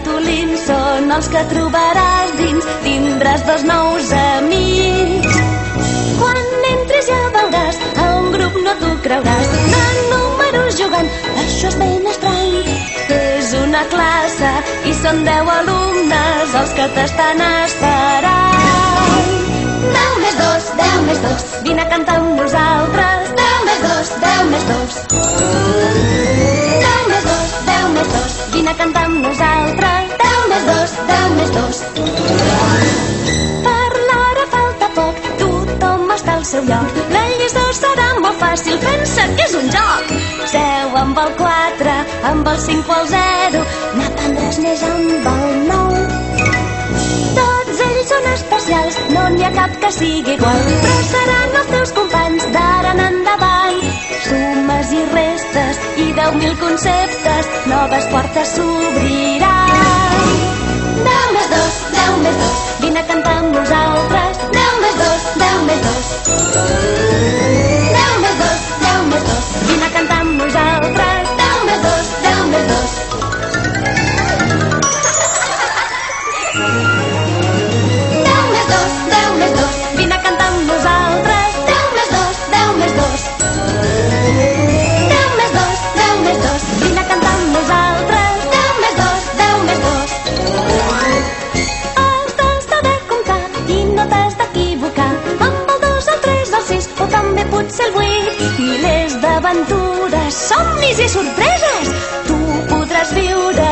ratolins són els que trobaràs dins. Tindràs 2 nous amics. Quan entris ja veuràs, a un grup no t'ho creuràs, de números jugant, això és ben estrany. És una classe i són 10 alumnes els que t'estan esperant. 10 més 2, 10 més 2, vine a cantar amb nosaltres. 10 més 2, 10 més 2. 10 més 2, 10 més 2, vine a cantar amb nosaltres. 10 més 2, 10 més 2. Per l'hora falta poc, tothom està al seu lloc. La lliçó serà molt fàcil, pensa que és un joc. Seu amb el 4, amb el 5 o el 0, n'aprendràs més amb el 9. Tots ells són especials, no n'hi ha cap que sigui igual, però seran els teus companys d'ara en endavant. Sumes i restes i 10.000 conceptes, noves portes s'obriran. 10 més 2, 10 més 2, vine a cantar amb nosaltres. 10 més 2, 10 més 2. 10 més 2, 10 més 2, vine a cantar amb nosaltres. 10 més 2, 10 més 2. 10 més 2, 10 més 2, vine a cantar amb nosaltres. 10 més 2, 10 més 2. 10 més 2, 10 més 2, vine a cantar amb nosaltres. 10 més 2, 10 més 2. Has de saber comptar i no t'has d'equivocar. Amb el 2, el 3, el 6 o també potser el 8. Milers d'aventures, somnis i sorpreses tu podràs viure